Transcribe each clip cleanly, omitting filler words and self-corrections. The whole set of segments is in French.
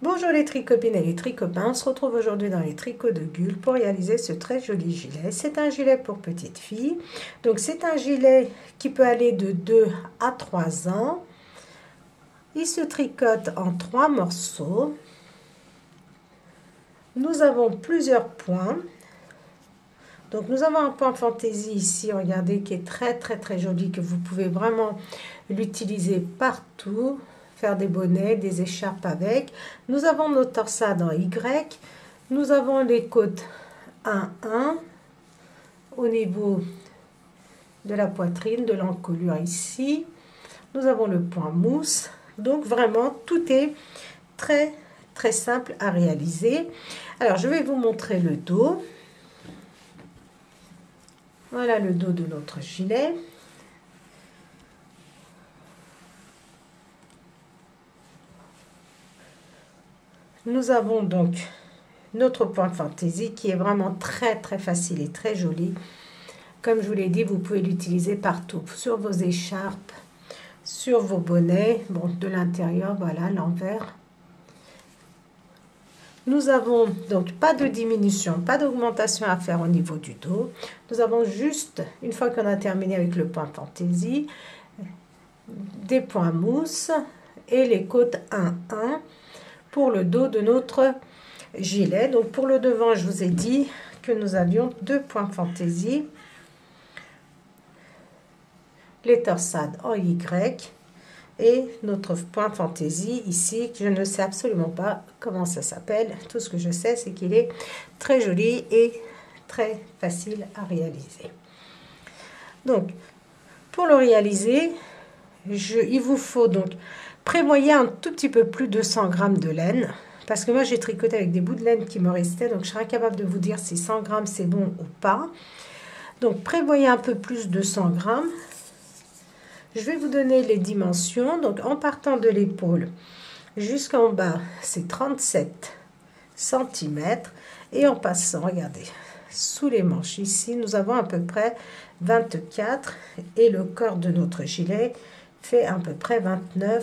Bonjour les tricopines et les tricopains, on se retrouve aujourd'hui dans les tricots de Gul pour réaliser ce très joli gilet. C'est un gilet pour petite fille, donc c'est un gilet qui peut aller de 2 à 3 ans. Il se tricote en 3 morceaux. Nous avons plusieurs points. Donc nous avons un point fantaisie ici, regardez, qui est très joli, que vous pouvez vraiment l'utiliser partout. Faire des bonnets, des écharpes avec. Nous avons nos torsades en Y. Nous avons les côtes 1-1 au niveau de la poitrine, de l'encolure ici. Nous avons le point mousse. Donc vraiment, tout est très simple à réaliser. Alors, je vais vous montrer le dos. Voilà le dos de notre gilet. Nous avons donc notre point fantaisie qui est vraiment très facile et très joli. Comme je vous l'ai dit, vous pouvez l'utiliser partout, sur vos écharpes, sur vos bonnets, bon, de l'intérieur, voilà, l'envers. Nous avons donc pas de diminution, pas d'augmentation à faire au niveau du dos. Nous avons juste, une fois qu'on a terminé avec le point fantaisie, des points mousse et les côtes 1-1. Pour le dos de notre gilet. Donc pour le devant, je vous ai dit que nous avions 2 points fantaisie, les torsades en Y et notre point fantaisie ici, je ne sais absolument pas comment ça s'appelle. Tout ce que je sais, c'est qu'il est très joli et très facile à réaliser. Donc pour le réaliser, il vous faut donc prévoyez un tout petit peu plus de 100 g de laine, parce que moi j'ai tricoté avec des bouts de laine qui me restaient, donc je serai incapable de vous dire si 100 g c'est bon ou pas. Donc prévoyez un peu plus de 100 g. Je vais vous donner les dimensions. Donc en partant de l'épaule jusqu'en bas, c'est 37 cm. Et en passant, regardez, sous les manches ici, nous avons à peu près 24. Et le corps de notre gilet fait à peu près 29-30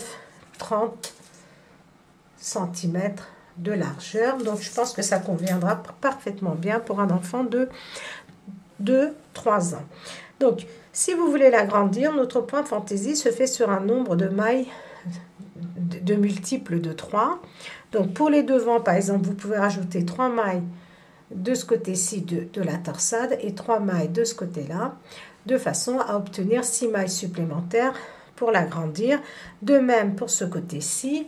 cm de largeur. Donc je pense que ça conviendra parfaitement bien pour un enfant de 2-3 ans. Donc si vous voulez l'agrandir, notre point fantaisie se fait sur un nombre de mailles de multiples de 3. Donc pour les devants, par exemple, vous pouvez rajouter 3 mailles de ce côté-ci de la torsade et 3 mailles de ce côté-là, de façon à obtenir 6 mailles supplémentaires pour l'agrandir. De même pour ce côté-ci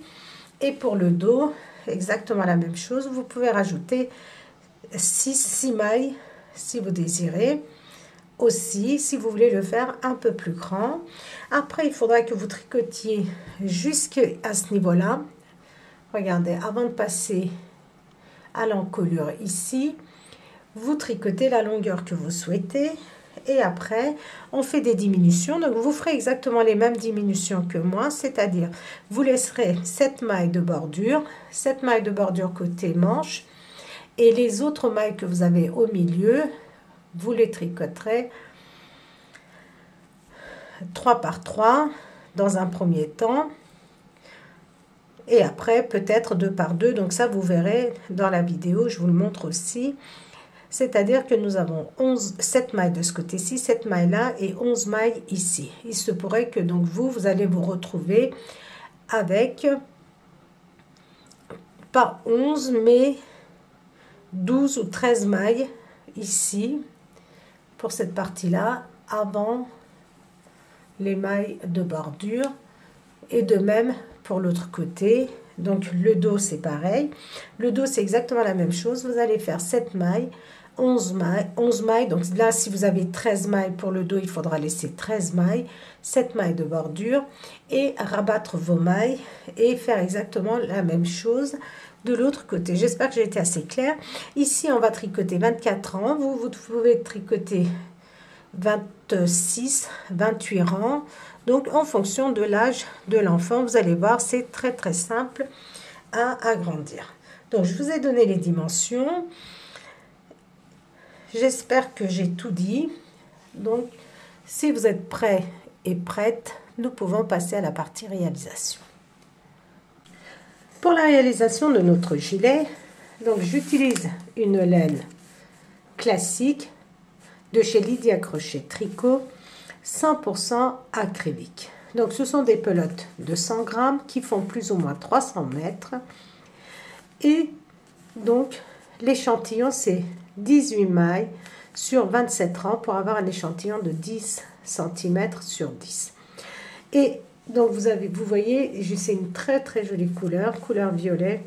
et pour le dos, exactement la même chose. Vous pouvez rajouter 6 mailles si vous désirez. Aussi, si vous voulez le faire un peu plus grand. Après, il faudra que vous tricotiez jusqu'à ce niveau-là. Regardez, avant de passer à l'encolure ici, vous tricotez la longueur que vous souhaitez. Et après, on fait des diminutions. Donc, vous ferez exactement les mêmes diminutions que moi, c'est-à-dire, vous laisserez 7 mailles de bordure, 7 mailles de bordure côté manche, et les autres mailles que vous avez au milieu, vous les tricoterez 3 par 3 dans un premier temps, et après peut-être 2 par 2. Donc ça, vous verrez dans la vidéo, je vous le montre aussi. C'est-à-dire que nous avons 7 mailles de ce côté-ci, 7 mailles là et 11 mailles ici. Il se pourrait que donc vous allez vous retrouver avec, pas 11, mais 12 ou 13 mailles ici, pour cette partie-là, avant les mailles de bordure. Et de même pour l'autre côté. Donc le dos, c'est pareil. Le dos, c'est exactement la même chose. Vous allez faire 7 mailles. 11 mailles, donc là si vous avez 13 mailles pour le dos, il faudra laisser 13 mailles, 7 mailles de bordure et rabattre vos mailles et faire exactement la même chose de l'autre côté. J'espère que j'ai été assez claire. Ici on va tricoter 24 rangs, vous pouvez tricoter 26, 28 rangs, donc en fonction de l'âge de l'enfant. Vous allez voir, c'est très simple à agrandir. Donc je vous ai donné les dimensions. J'espère que j'ai tout dit. Donc, si vous êtes prêts et prêtes, nous pouvons passer à la partie réalisation. Pour Pour la réalisation de notre gilet, donc j'utilise une laine classique de chez Lydia Crochet Tricot, 100% acrylique. Donc ce sont des pelotes de 100 grammes qui font plus ou moins 300 mètres. Et donc l'échantillon c'est 18 mailles sur 27 rangs pour avoir un échantillon de 10 cm sur 10. Et donc vous voyez, c'est une très jolie couleur violet.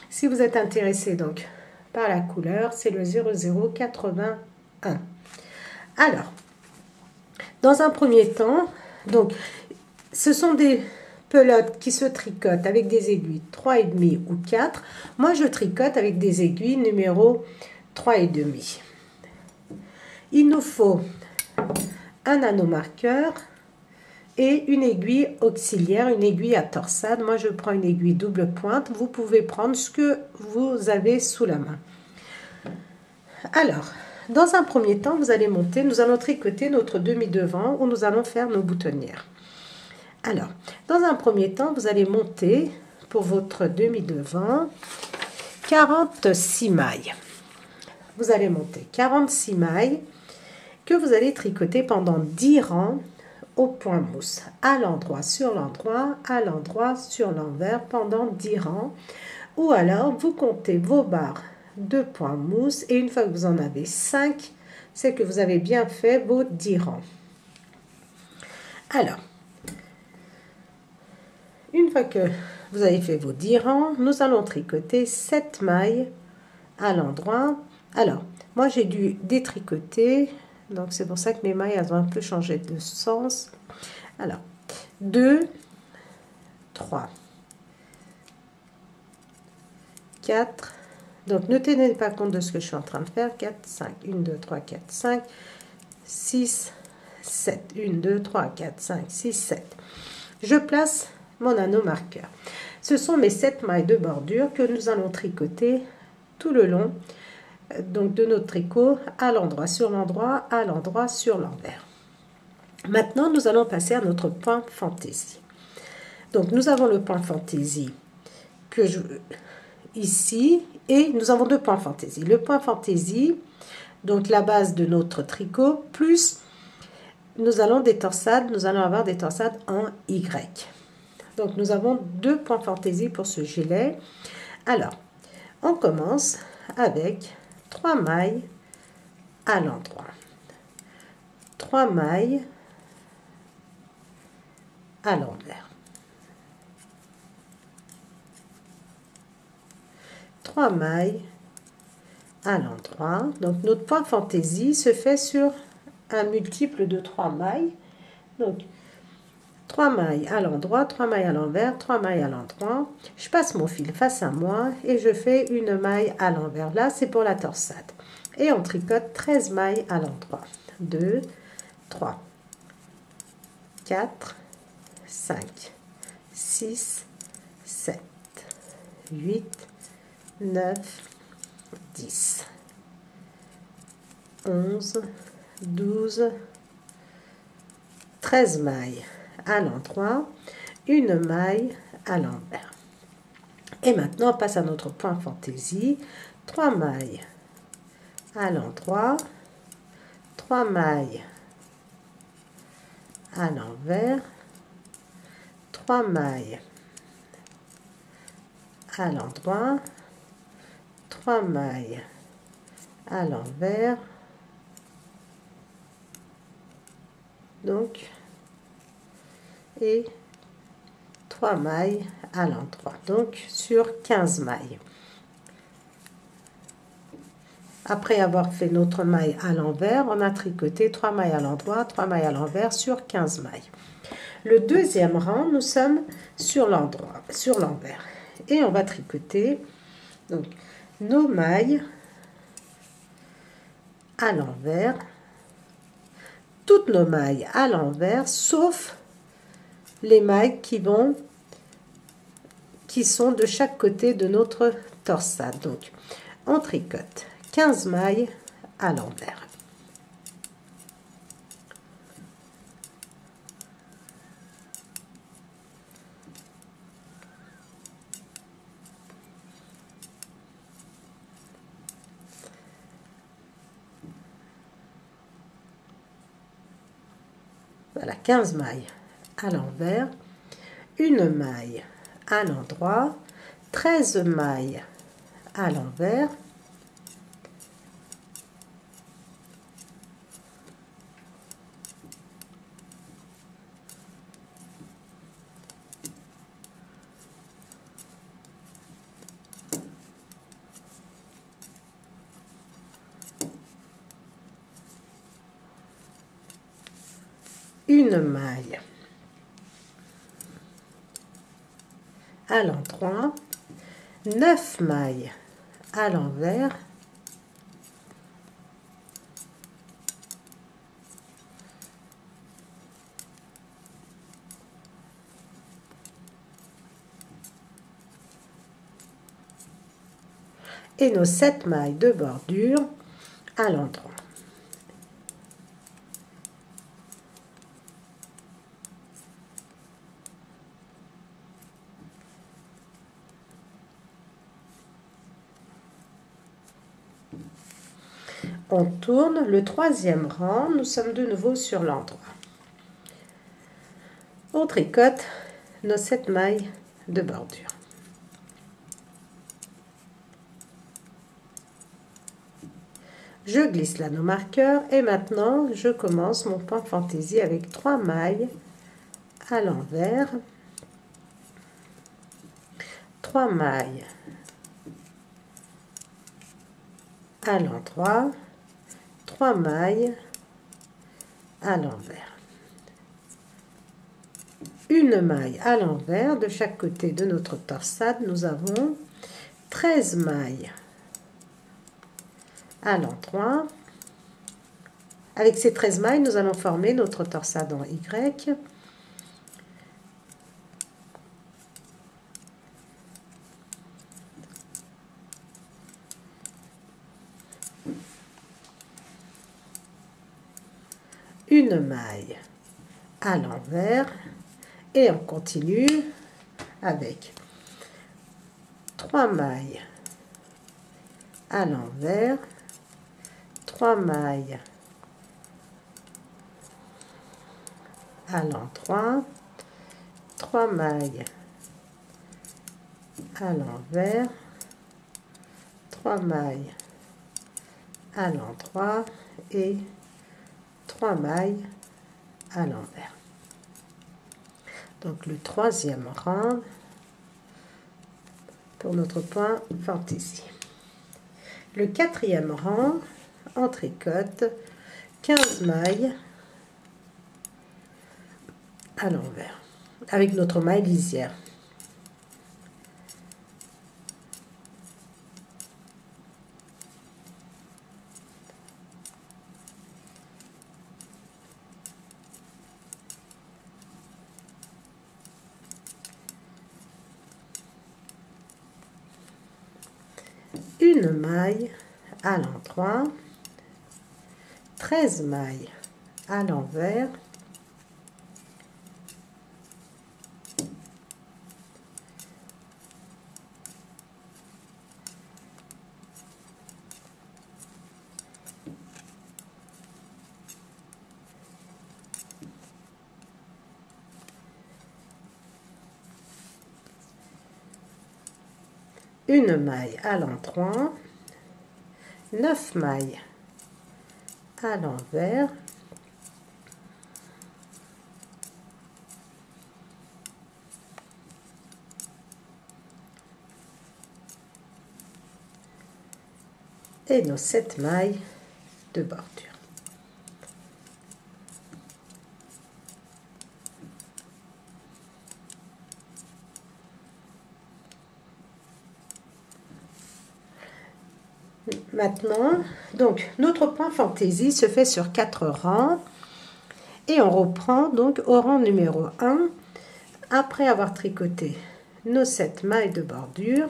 Si vous êtes intéressé donc par la couleur, c'est le 0081. Alors, dans un premier temps, donc ce sont des pelotes qui se tricotent avec des aiguilles 3,5 ou 4. Moi, je tricote avec des aiguilles numéro 3,5. Il nous faut un anneau marqueur et une aiguille auxiliaire, une aiguille à torsade. Moi, je prends une aiguille double pointe. Vous pouvez prendre ce que vous avez sous la main. Alors, dans un premier temps, vous allez monter, nous allons tricoter notre demi-devant où nous allons faire nos boutonnières. Alors, dans un premier temps, vous allez monter pour votre demi-devant 46 mailles. Vous allez monter 46 mailles que vous allez tricoter pendant 10 rangs au point mousse, à l'endroit sur l'endroit, à l'endroit sur l'envers pendant 10 rangs. Ou alors, vous comptez vos barres de point mousse et une fois que vous en avez 5, c'est que vous avez bien fait vos 10 rangs. Alors, une fois que vous avez fait vos 10 rangs, nous allons tricoter 7 mailles à l'endroit. Alors, moi j'ai dû détricoter, donc c'est pour ça que mes mailles elles ont un peu changé de sens. Alors, 2, 3, 4, donc ne tenez pas compte de ce que je suis en train de faire, 4, 5, 1, 2, 3, 4, 5, 6, 7, 1, 2, 3, 4, 5, 6, 7. Je place mon anneau marqueur. Ce sont mes 7 mailles de bordure que nous allons tricoter tout le long donc de notre tricot, à l'endroit sur l'endroit, à l'endroit sur l'envers. Maintenant, nous allons passer à notre point fantaisie. Donc, nous avons le point fantaisie ici, et nous avons 2 points fantaisie. Le point fantaisie, donc la base de notre tricot, plus nous allons avoir des torsades en Y. Donc, nous avons 2 points fantaisie pour ce gilet. Alors, on commence avec 3 mailles à l'endroit, 3 mailles à l'envers, 3 mailles à l'endroit. Donc notre point fantaisie se fait sur un multiple de 3 mailles. Donc 3 mailles à l'endroit, 3 mailles à l'envers, 3 mailles à l'endroit. Je passe mon fil face à moi et je fais une maille à l'envers. Là, c'est pour la torsade. Et on tricote 13 mailles à l'endroit. 2, 3, 4, 5, 6, 7, 8, 9, 10, 11, 12, 13 mailles à l'endroit, une maille à l'envers. Et maintenant, on passe à notre point fantaisie. 3 mailles à l'endroit, 3 mailles à l'envers, 3 mailles à l'endroit, 3 mailles à l'envers, donc, et 3 mailles à l'endroit, donc sur 15 mailles. Après avoir fait notre maille à l'envers, on a tricoté 3 mailles à l'endroit, 3 mailles à l'envers sur 15 mailles. Le deuxième rang, nous sommes sur l'endroit, sur l'envers. Et on va tricoter donc nos mailles à l'envers, toutes nos mailles à l'envers, sauf les mailles qui sont de chaque côté de notre torsade. Donc, on tricote 15 mailles à l'envers. voilà, 15 mailles à l'envers, une maille à l'endroit, 13 mailles à l'envers, une maille à l'endroit, 9 mailles à l'envers, et nos 7 mailles de bordure à l'endroit. On tourne le troisième rang, nous sommes de nouveau sur l'endroit. On tricote nos 7 mailles de bordure. Je glisse là nos marqueurs et maintenant je commence mon point fantaisie avec 3 mailles à l'envers, 3 mailles à l'endroit, 3 mailles à l'envers. Une maille à l'envers de chaque côté de notre torsade. Nous avons 13 mailles à l'endroit. Avec ces 13 mailles, nous allons former notre torsade en Y. Une maille à l'envers et on continue avec 3 mailles à l'envers, 3 mailles à l'endroit, 3 mailles à l'envers, 3 mailles à l'endroit et 3 mailles à l'envers. Donc le troisième rang pour notre point fantaisie. Le quatrième rang, on tricote 15 mailles à l'envers avec notre maille lisière. Une maille à l'endroit, 13 mailles à l'envers, une maille à l'endroit, 9 mailles à l'envers, et nos 7 mailles de bordure. Maintenant, donc notre point fantaisie se fait sur 4 rangs et on reprend donc au rang numéro 1 après avoir tricoté nos 7 mailles de bordure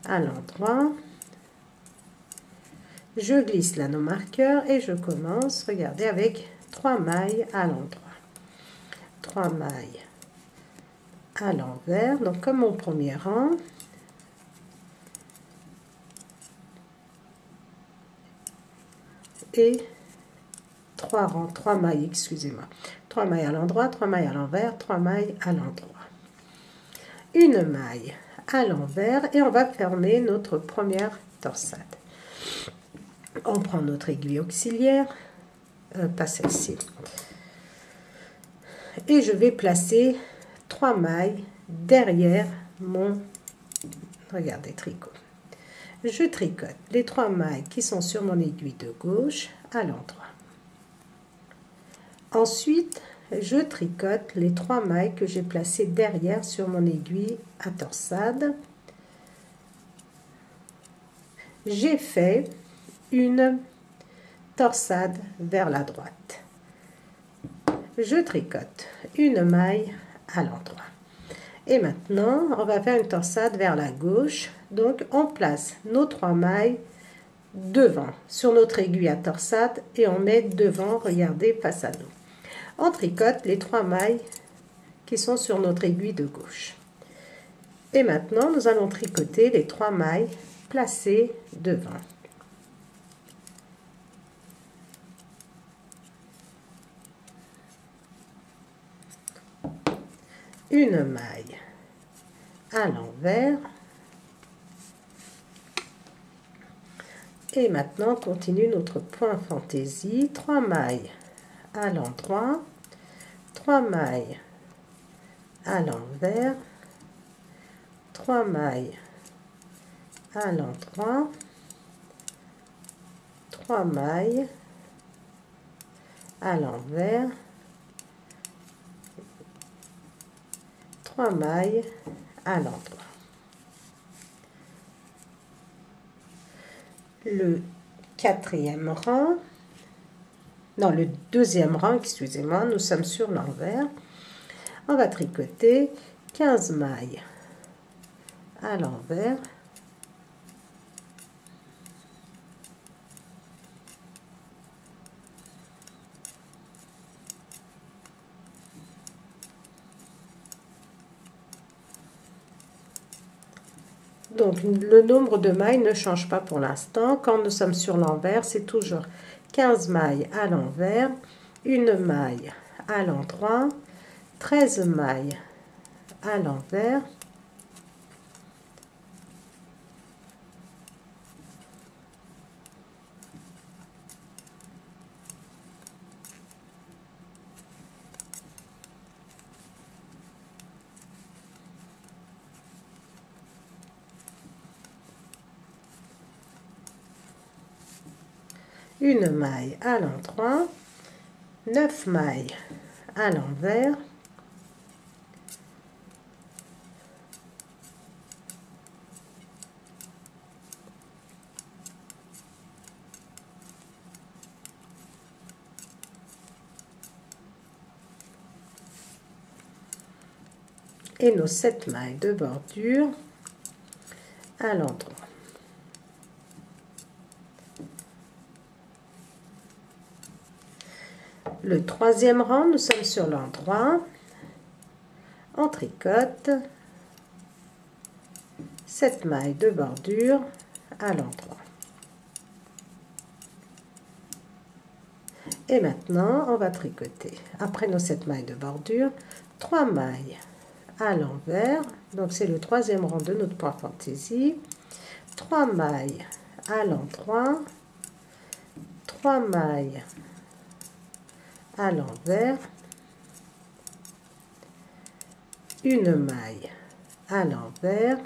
à l'endroit. Je glisse là nos marqueurs et je commence, regardez, avec 3 mailles à l'endroit, 3 mailles à l'envers, donc comme mon premier rang. Et 3 rangs, 3 mailles, excusez-moi. 3 mailles à l'endroit, 3 mailles à l'envers, 3 mailles à l'endroit. Une maille à l'envers et on va fermer notre première torsade. On prend notre aiguille auxiliaire, pas celle-ci, et je vais placer 3 mailles derrière mon, regardez, tricot. Je tricote les 3 mailles qui sont sur mon aiguille de gauche à l'endroit. Ensuite, je tricote les 3 mailles que j'ai placées derrière sur mon aiguille à torsade. J'ai fait une torsade vers la droite. Je tricote une maille à l'endroit. Et maintenant, on va faire une torsade vers la gauche. Donc, on place nos 3 mailles devant, sur notre aiguille à torsade, et on met devant, regardez, face à nous. On tricote les 3 mailles qui sont sur notre aiguille de gauche. Et maintenant, nous allons tricoter les 3 mailles placées devant. Une maille à l'envers. Et maintenant, on continue notre point fantaisie. 3 mailles à l'endroit, 3 mailles à l'envers, 3 mailles à l'endroit, 3 mailles à l'envers, 3 mailles à l'endroit. Le 4e rang, non, le 2e rang, excusez-moi, nous sommes sur l'envers. On va tricoter 15 mailles à l'envers, donc le nombre de mailles ne change pas pour l'instant. Quand nous sommes sur l'envers, c'est toujours 15 mailles à l'envers, une maille à l'endroit, 13 mailles à l'envers, une maille à l'endroit, 9 mailles à l'envers, et nos 7 mailles de bordure à l'endroit. Le 3e rang, nous sommes sur l'endroit, on tricote 7 mailles de bordure à l'endroit. Et maintenant, on va tricoter, après nos 7 mailles de bordure, 3 mailles à l'envers, donc c'est le 3e rang de notre point fantaisie, 3 mailles à l'endroit, 3 mailles à l'envers, une maille à l'envers,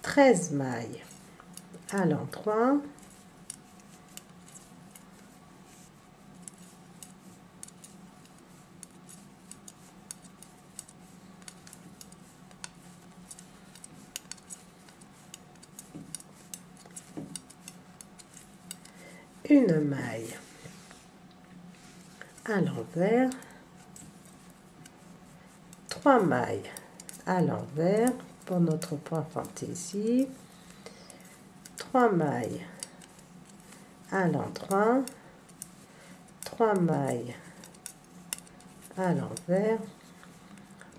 13 mailles à l'endroit, une maille à l'envers, 3 mailles à l'envers pour notre point fantaisie, 3 mailles à l'endroit, 3 mailles à l'envers,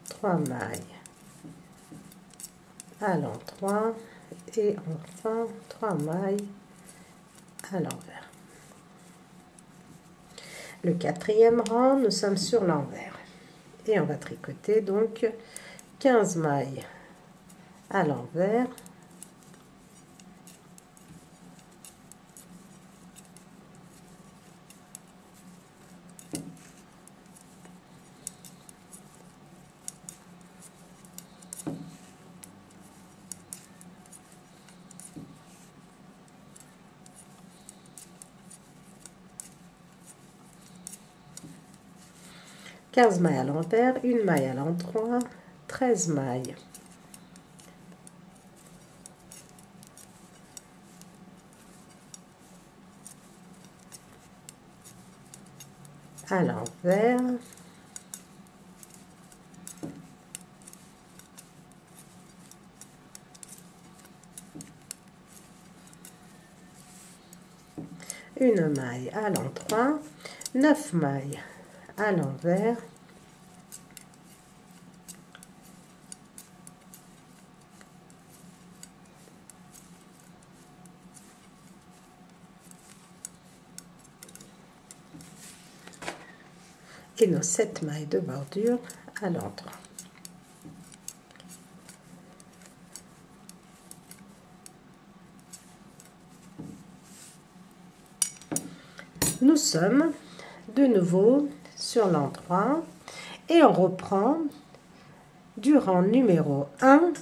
3 mailles à l'endroit et enfin 3 mailles à l'envers. Le quatrième rang, nous sommes sur l'envers. Et on va tricoter donc 15 mailles à l'envers. Quinze mailles à l'envers, une maille à l'endroit, 13 mailles. À l'envers. Une maille à l'endroit, 9 mailles à l'envers. Et nos 7 mailles de bordure à l'endroit. Nous sommes de nouveau sur l'endroit et on reprend du rang numéro 1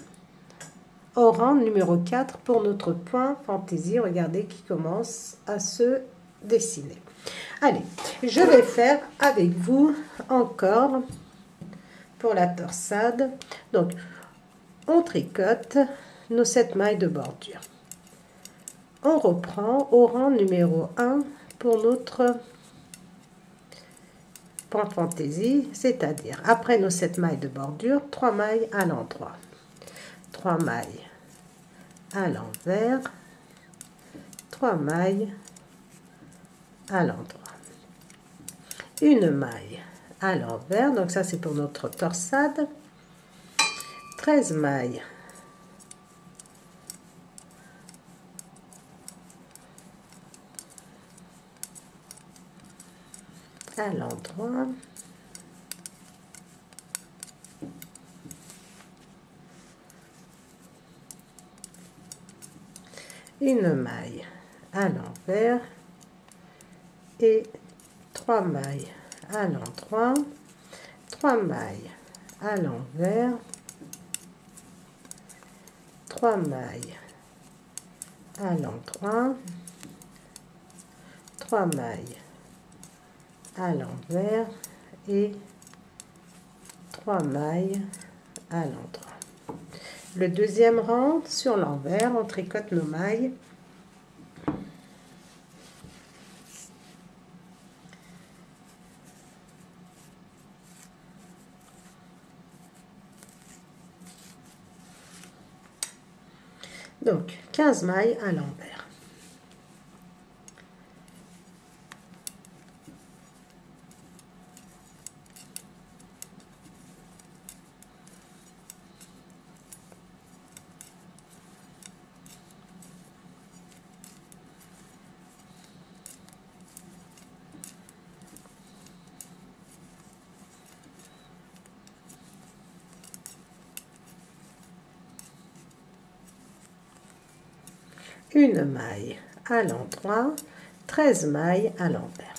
au rang numéro 4 pour notre point fantaisie. Regardez qui commence à se dessiner. Allez, je vais faire avec vous encore pour la torsade. Donc, on tricote nos 7 mailles de bordure. On reprend au rang numéro 1 pour notre point fantaisie, c'est-à-dire après nos 7 mailles de bordure, 3 mailles à l'endroit, 3 mailles à l'envers, 3 mailles à l'endroit, une maille à l'envers, donc ça c'est pour notre torsade, 13 mailles à l'endroit, une maille à l'envers et 3 mailles à l'endroit, 3 mailles à l'envers, 3 mailles à l'endroit, 3 mailles à l'envers et 3 mailles à l'endroit. Le deuxième rang sur l'envers, on tricote nos mailles. Donc 15 mailles à l'envers. Une maille à l'endroit, 13 mailles à l'envers.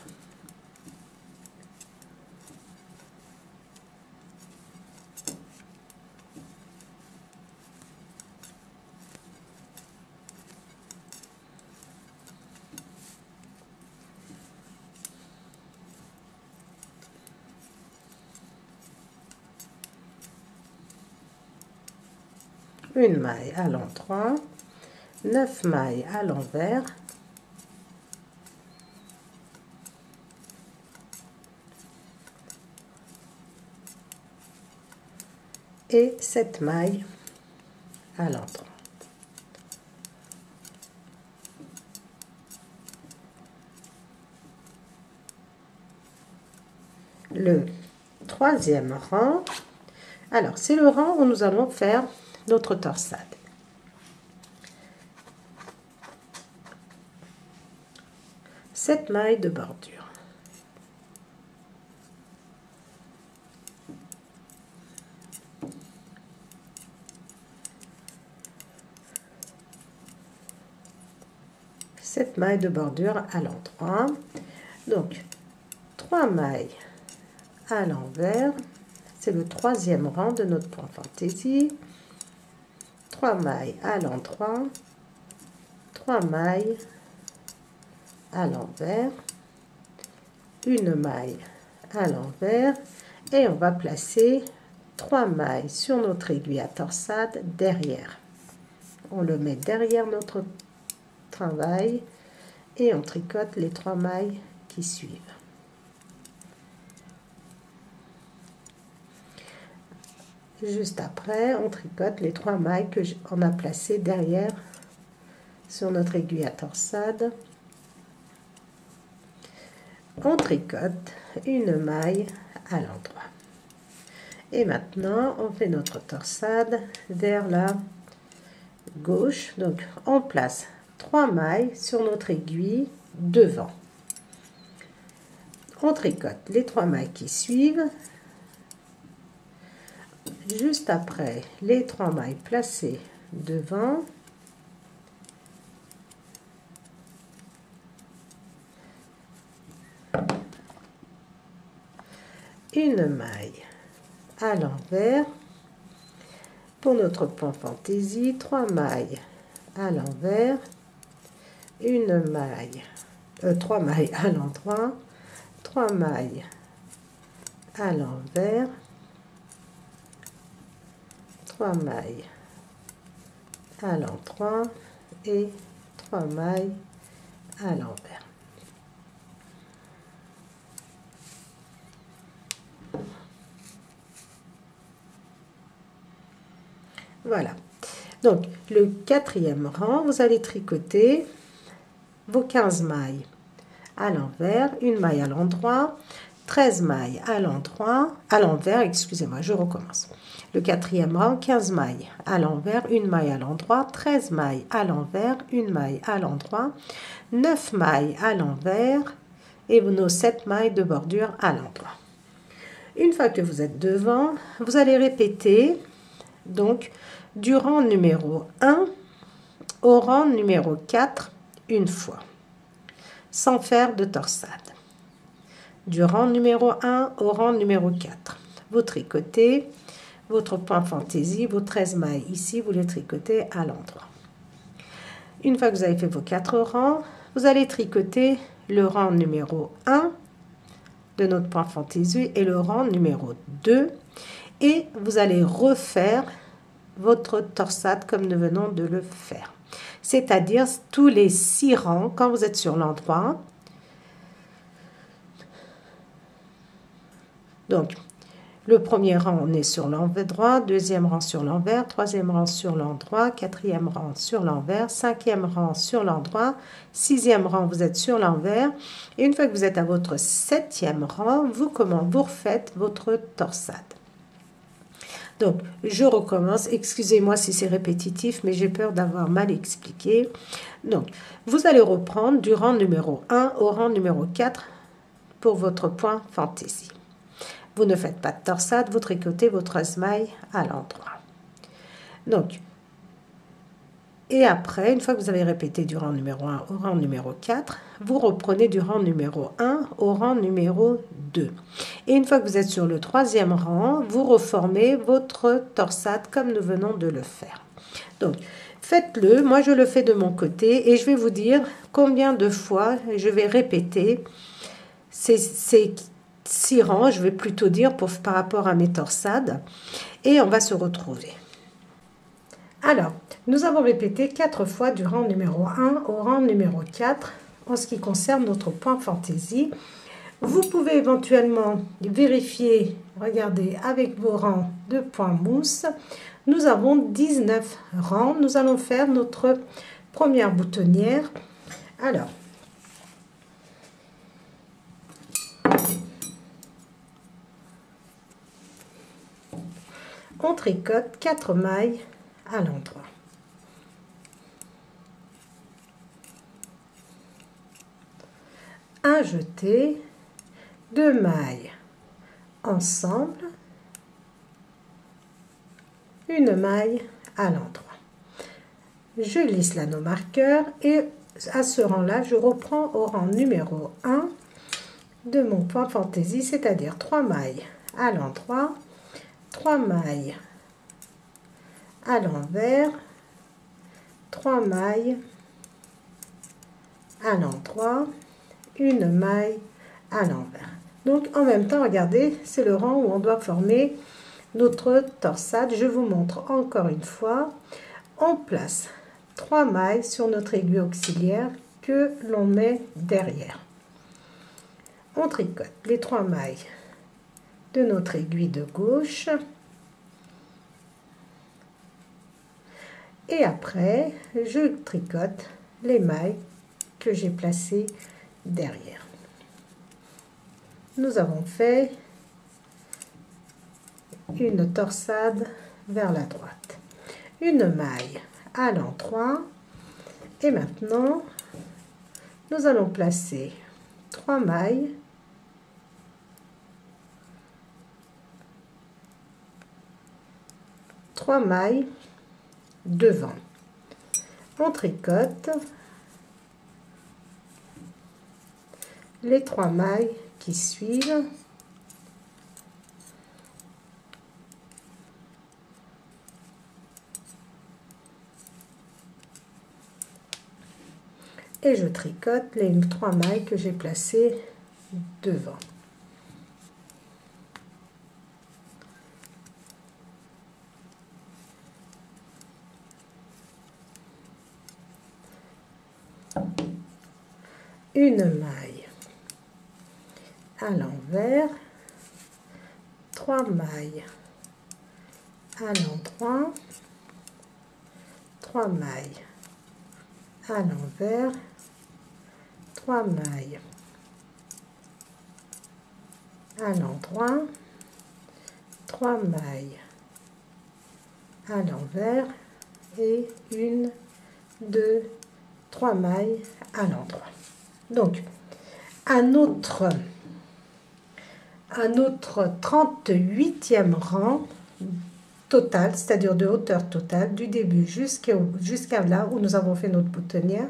Une maille à l'endroit, 9 mailles à l'envers, et 7 mailles à l'endroit. Le troisième rang, alors c'est le rang où nous allons faire notre torsade. Sept mailles de bordure. 7 mailles de bordure à l'endroit. Donc 3 mailles à l'envers, c'est le troisième rang de notre point fantaisie. 3 mailles à l'endroit, 3 mailles à l'envers, une maille à l'envers et on va placer 3 mailles sur notre aiguille à torsade derrière. On le met derrière notre travail et on tricote les 3 mailles qui suivent. Juste après, on tricote les 3 mailles que on a placées derrière sur notre aiguille à torsade. On tricote une maille à l'endroit. Et maintenant, on fait notre torsade vers la gauche. Donc, on place 3 mailles sur notre aiguille devant. On tricote les 3 mailles qui suivent. Juste après les 3 mailles placées devant, une maille à l'envers. Pour notre point fantaisie, 3 mailles à l'envers, une maille, 3 mailles à l'endroit, 3 mailles à l'envers, 3 mailles à l'endroit et 3 mailles à l'envers. Voilà. Donc, le quatrième rang, vous allez tricoter vos 15 mailles à l'envers, une maille à l'endroit, 13 mailles à l'envers, excusez-moi, je recommence. Le quatrième rang, 15 mailles à l'envers, une maille à l'endroit, 13 mailles à l'envers, une maille à l'endroit, 9 mailles à l'envers et nos 7 mailles de bordure à l'endroit. Une fois que vous êtes devant, vous allez répéter donc du rang numéro 1 au rang numéro 4 une fois, sans faire de torsade. Du rang numéro 1 au rang numéro 4. Vous tricotez votre point fantaisie, vos 13 mailles ici, vous les tricotez à l'endroit. Une fois que vous avez fait vos 4 rangs, vous allez tricoter le rang numéro 1 de notre point fantaisie et le rang numéro 2 et vous allez refaire votre torsade comme nous venons de le faire. C'est-à-dire tous les 6 rangs quand vous êtes sur l'endroit. Donc, le premier rang, on est sur l'envers droit, deuxième rang sur l'envers, troisième rang sur l'endroit, quatrième rang sur l'envers, cinquième rang sur l'endroit, sixième rang, vous êtes sur l'envers. Et une fois que vous êtes à votre septième rang, vous refaites votre torsade. Donc, je recommence. Excusez-moi si c'est répétitif, mais j'ai peur d'avoir mal expliqué. Donc, vous allez reprendre du rang numéro 1 au rang numéro 4 pour votre point fantaisie. Vous ne faites pas de torsade, vous tricotez vos 13 mailles à l'endroit. Donc, et après, une fois que vous avez répété du rang numéro 1 au rang numéro 4, vous reprenez du rang numéro 1 au rang numéro 2. Et une fois que vous êtes sur le troisième rang, vous reformez votre torsade comme nous venons de le faire. Donc, faites-le. Moi, je le fais de mon côté et je vais vous dire combien de fois je vais répéter ces 6 rangs, je vais plutôt dire par rapport à mes torsades. Et on va se retrouver. Alors, nous avons répété 4 fois du rang numéro 1 au rang numéro 4 en ce qui concerne notre point fantaisie. Vous pouvez éventuellement vérifier, regardez, avec vos rangs de points mousse. Nous avons 19 rangs. Nous allons faire notre première boutonnière. Alors, on tricote 4 mailles à l'endroit. Un jeté, 2 mailles ensemble, une maille à l'endroit. Je lisse l'anneau marqueur et à ce rang-là, je reprends au rang numéro 1 de mon point fantaisie, c'est-à-dire 3 mailles à l'endroit, 3 mailles à l'envers, 3 mailles à l'endroit, une maille à l'envers. Donc en même temps, regardez, c'est le rang où on doit former notre torsade. Je vous montre encore une fois. On place 3 mailles sur notre aiguille auxiliaire que l'on met derrière. On tricote les 3 mailles de notre aiguille de gauche. Et après, je tricote les mailles que j'ai placées derrière. Nous avons fait une torsade vers la droite. Une maille à l'endroit. Et maintenant, nous allons placer 3 mailles devant. On tricote les 3 mailles qui suivent. Et je tricote les 3 mailles que j'ai placées devant. Une maille à l'envers, 3 mailles à l'endroit, 3 mailles à l'envers, 3 mailles à l'endroit, 3 mailles à l'envers et 1, 2, 3 mailles à l'endroit. Donc, à notre 38e rang total, c'est-à-dire de hauteur totale, du début jusqu'à là où nous avons fait notre boutonnière,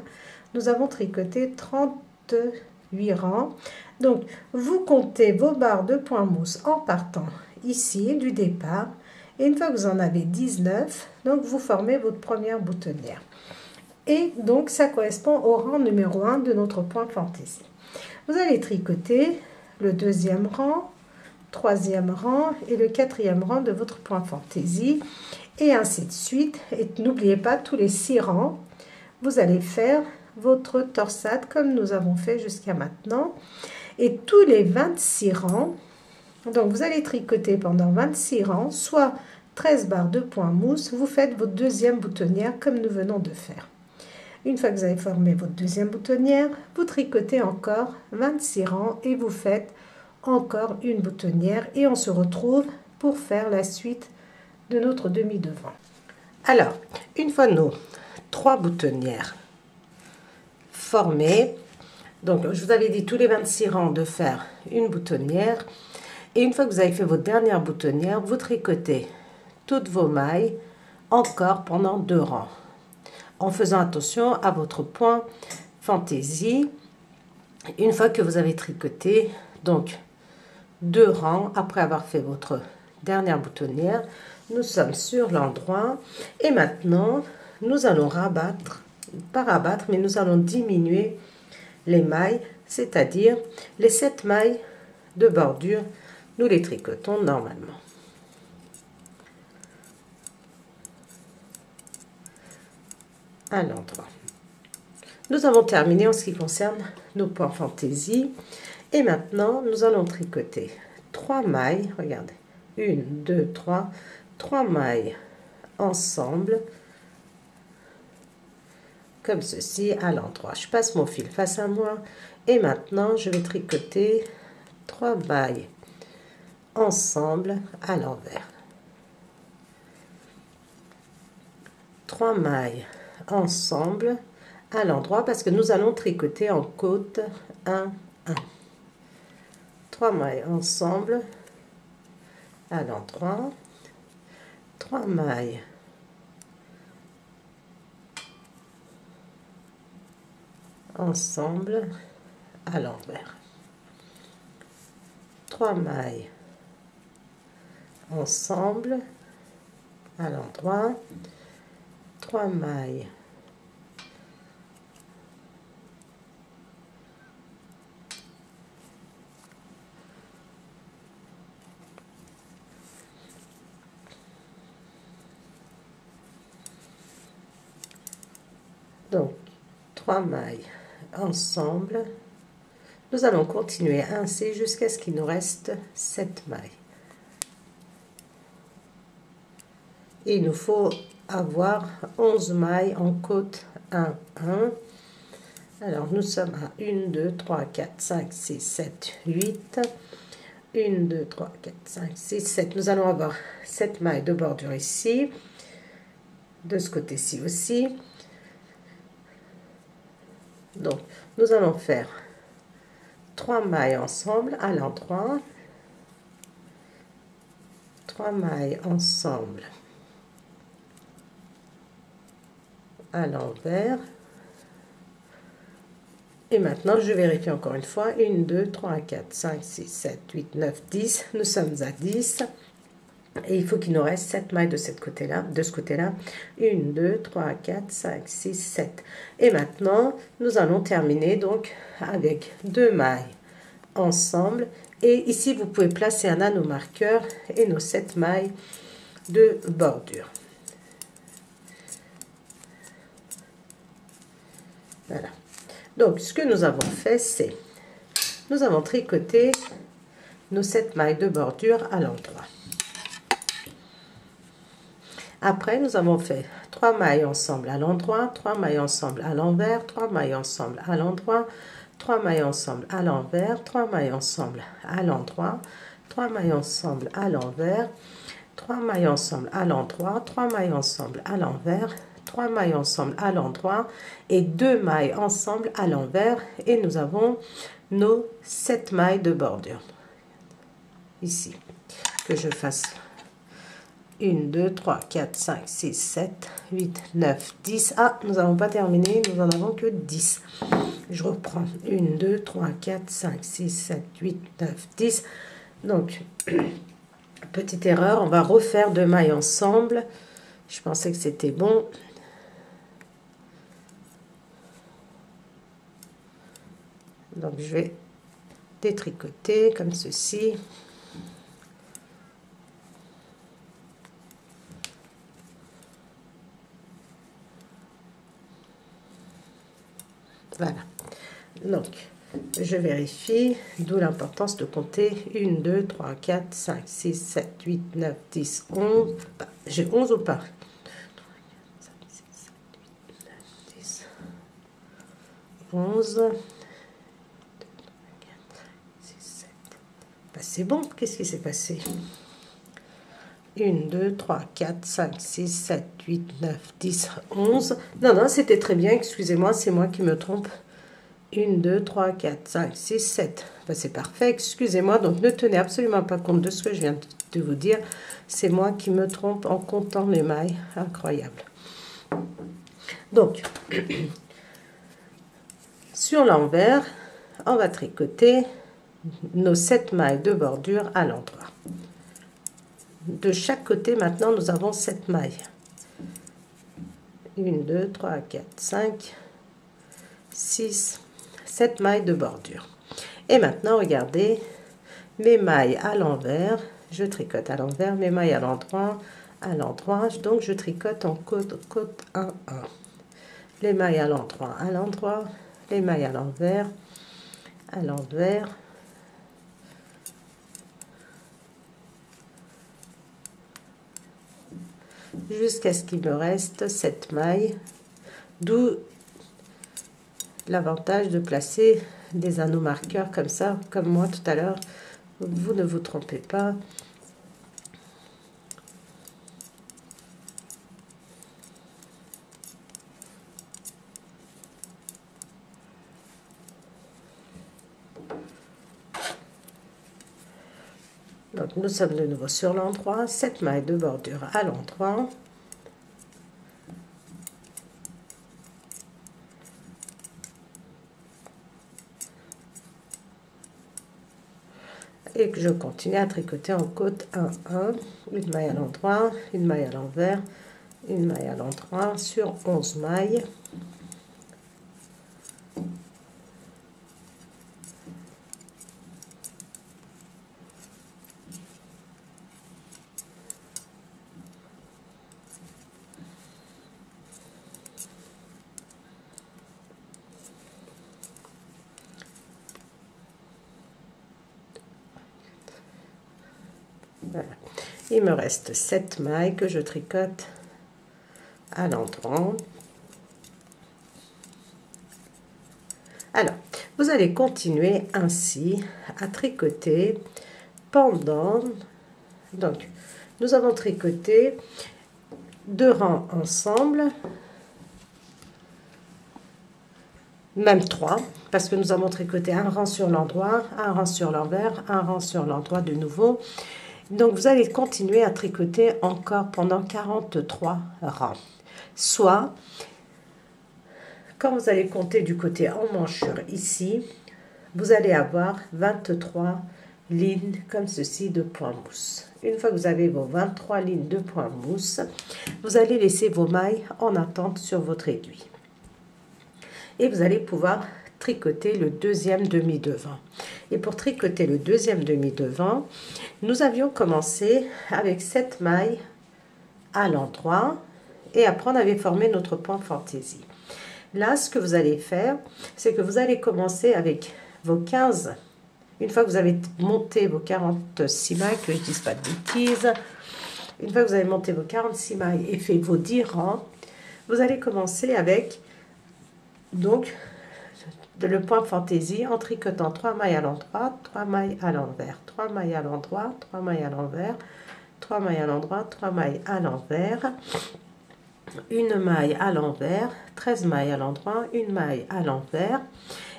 nous avons tricoté 38 rangs. Donc, vous comptez vos barres de point mousse en partant ici du départ. Et une fois que vous en avez 19, donc vous formez votre première boutonnière. Et donc, ça correspond au rang numéro 1 de notre point fantaisie. Vous allez tricoter le 2e rang, 3e rang et le 4e rang de votre point fantaisie. Et ainsi de suite. Et n'oubliez pas, tous les 6 rangs, vous allez faire votre torsade comme nous avons fait jusqu'à maintenant. Et tous les 26 rangs, donc vous allez tricoter pendant 26 rangs, soit 13 barres de point mousse, vous faites votre 2e boutonnière comme nous venons de faire. Une fois que vous avez formé votre 2e boutonnière, vous tricotez encore 26 rangs et vous faites encore une boutonnière et on se retrouve pour faire la suite de notre demi-devant. Alors, une fois nos 3 boutonnières formées, donc je vous avais dit tous les 26 rangs de faire une boutonnière et une fois que vous avez fait votre dernière boutonnière, vous tricotez toutes vos mailles encore pendant 2 rangs. En faisant attention à votre point fantaisie. Une fois que vous avez tricoté donc 2 rangs après avoir fait votre dernière boutonnière, nous sommes sur l'endroit et maintenant nous allons rabattre, pas rabattre, mais nous allons diminuer les mailles, c'est-à-dire les 7 mailles de bordure, nous les tricotons normalement. À l'endroit. Nous avons terminé en ce qui concerne nos points fantaisie et maintenant nous allons tricoter 3 mailles, regardez, 1, 2, 3 mailles ensemble comme ceci à l'endroit. Je passe mon fil face à moi et maintenant je vais tricoter 3 mailles ensemble à l'envers. 3 mailles ensemble à l'endroit parce que nous allons tricoter en côte 1, 1. 3 mailles ensemble à l'endroit, 3 mailles ensemble à l'envers, 3 mailles ensemble à l'endroit, 3 mailles donc 3 mailles ensemble. Nous allons continuer ainsi jusqu'à ce qu'il nous reste 7 mailles. Et il nous faut avoir 11 mailles en côte 1, 1. Alors nous sommes à 1, 2, 3, 4, 5, 6, 7, 8. 1, 2, 3, 4, 5, 6, 7. Nous allons avoir 7 mailles de bordure ici. De ce côté-ci aussi. Donc, nous allons faire 3 mailles ensemble à l'endroit, 3 mailles ensemble à l'envers. Et maintenant, je vérifie encore une fois. 1, 2, 3, 4, 5, 6, 7, 8, 9, 10. Nous sommes à 10. Et il faut qu'il nous reste 7 mailles de cette côté-là, de ce côté-là. 1, 2, 3, 4, 5, 6, 7. Et maintenant, nous allons terminer donc avec 2 mailles ensemble. Et ici, vous pouvez placer un anneau marqueur et nos 7 mailles de bordure. Voilà. Donc, ce que nous avons fait, c'est nous avons tricoté nos 7 mailles de bordure à l'endroit. Après, nous avons fait 3 mailles ensemble à l'endroit, 3 mailles ensemble à l'envers, 3 mailles ensemble à l'endroit, 3 mailles ensemble à l'envers, 3 mailles ensemble à l'endroit, 3 mailles ensemble à l'envers, 3 mailles ensemble à l'endroit, 3 mailles ensemble à l'envers, 3 mailles ensemble à l'endroit et 2 mailles ensemble à l'envers. Et nous avons nos 7 mailles de bordure. Ici, que je fasse 1, 2, 3, 4, 5, 6, 7, 8, 9, 10. Ah, nous n'avons pas terminé, nous en avons que 10. Je reprends 1, 2, 3, 4, 5, 6, 7, 8, 9, 10. Donc, petite erreur, on va refaire 2 mailles ensemble. Je pensais que c'était bon. Donc, je vais détricoter comme ceci. Voilà. Donc, je vérifie, d'où l'importance de compter 1, 2, 3, 4, 5, 6, 7, 8, 9, 10, 11. Bah, j'ai 11 ou pas? 11. Bah, c'est bon, qu'est-ce qui s'est passé? 1, 2, 3, 4, 5, 6, 7, 8, 9, 10, 11. Non, non, c'était très bien, excusez-moi, c'est moi qui me trompe. 1, 2, 3, 4, 5, 6, 7. Ben, c'est parfait, excusez-moi. Donc, ne tenez absolument pas compte de ce que je viens de vous dire. C'est moi qui me trompe en comptant les mailles. Incroyable. Donc, sur l'envers, on va tricoter nos 7 mailles de bordure à l'endroit. De chaque côté, maintenant, nous avons 7 mailles. 1, 2, 3, 4, 5, 6, 7 mailles de bordure. Et maintenant, regardez, mes mailles à l'envers, je tricote à l'envers, mes mailles à l'endroit, donc je tricote en côte 1, 1. Les mailles à l'endroit, les mailles à l'envers, jusqu'à ce qu'il me reste 7 mailles, d'où l'avantage de placer des anneaux marqueurs comme ça, comme moi tout à l'heure. Vous ne vous trompez pas. Donc nous sommes de nouveau sur l'endroit, 7 mailles de bordure à l'endroit. et que je continue à tricoter en côte 1 1, une maille à l'endroit, une maille à l'envers, une maille à l'endroit sur 11 mailles. Voilà. Il me reste 7 mailles que je tricote à l'endroit. Alors, vous allez continuer ainsi à tricoter pendant... Donc, nous avons tricoté 2 rangs ensemble, même 3, parce que nous avons tricoté un rang sur l'endroit, un rang sur l'envers, un rang sur l'endroit de nouveau. Donc, vous allez continuer à tricoter encore pendant 43 rangs. Soit, quand vous allez compter du côté emmanchure ici, vous allez avoir 23 lignes comme ceci de point mousse. Une fois que vous avez vos 23 lignes de point mousse, vous allez laisser vos mailles en attente sur votre aiguille. Et vous allez pouvoir tricoter le deuxième demi-devant. Et pour tricoter le deuxième demi-devant, nous avions commencé avec 7 mailles à l'endroit et après on avait formé notre point fantaisie. Là, ce que vous allez faire, c'est que vous allez commencer avec vos 15. Une fois que vous avez monté vos 46 mailles, que je ne dise pas de bêtises, une fois que vous avez monté vos 46 mailles et fait vos 10 rangs, vous allez commencer avec donc le point fantaisie en tricotant 3 mailles à l'endroit, 3 mailles à l'envers, 3 mailles à l'endroit, 3 mailles à l'envers, 3 mailles à l'endroit, 3 mailles à l'envers, une maille à l'envers, 13 mailles à l'endroit, une maille à l'envers.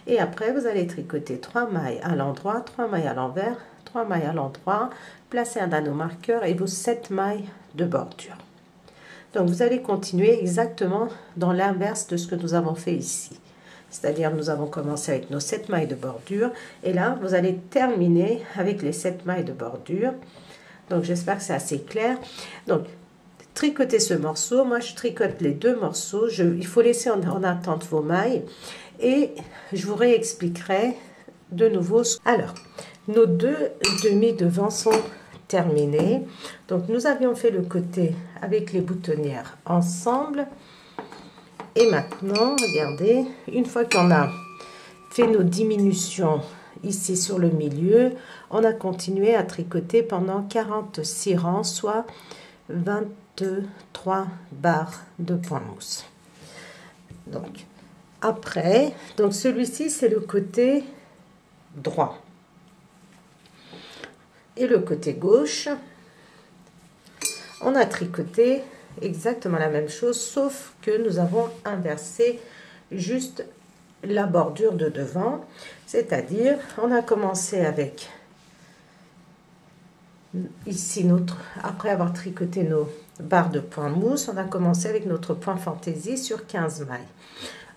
Et après, vous allez tricoter 3 mailles à l'endroit, 3 mailles à l'envers, 3 mailles à l'endroit, placer un anneau marqueur et vos 7 mailles de bordure. Donc, vous allez continuer exactement dans l'inverse de ce que nous avons fait ici. C'est-à-dire, nous avons commencé avec nos 7 mailles de bordure. Et là, vous allez terminer avec les 7 mailles de bordure. Donc, j'espère que c'est assez clair. Donc, tricotez ce morceau. Moi, je tricote les 2 morceaux. Il faut laisser en attente vos mailles. Et je vous réexpliquerai de nouveau. Alors, nos 2 demi-devants sont terminés. Donc, nous avions fait le côté avec les boutonnières ensemble. Et maintenant, regardez, une fois qu'on a fait nos diminutions ici sur le milieu, on a continué à tricoter pendant 46 rangs, soit 23 barres de point mousse. Donc, après, donc celui-ci, c'est le côté droit. Et le côté gauche, on a tricoté exactement la même chose, sauf que nous avons inversé juste la bordure de devant. C'est-à-dire, on a commencé avec ici après avoir tricoté nos barres de point mousse, on a commencé avec notre point fantaisie sur 15 mailles.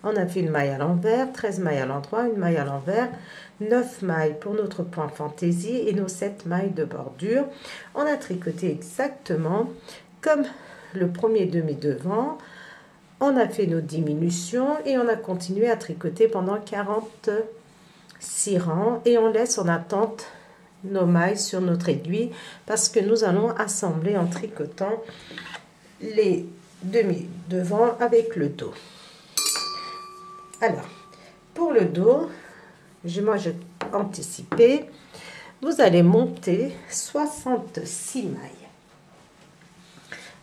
On a fait une maille à l'envers, 13 mailles à l'endroit, une maille à l'envers, 9 mailles pour notre point fantaisie et nos 7 mailles de bordure. On a tricoté exactement comme le premier demi-devant. On a fait nos diminutions et on a continué à tricoter pendant 46 rangs et on laisse en attente nos mailles sur notre aiguille parce que nous allons assembler en tricotant les demi-devants avec le dos. Alors, pour le dos, moi j'ai anticipé, vous allez monter 66 mailles.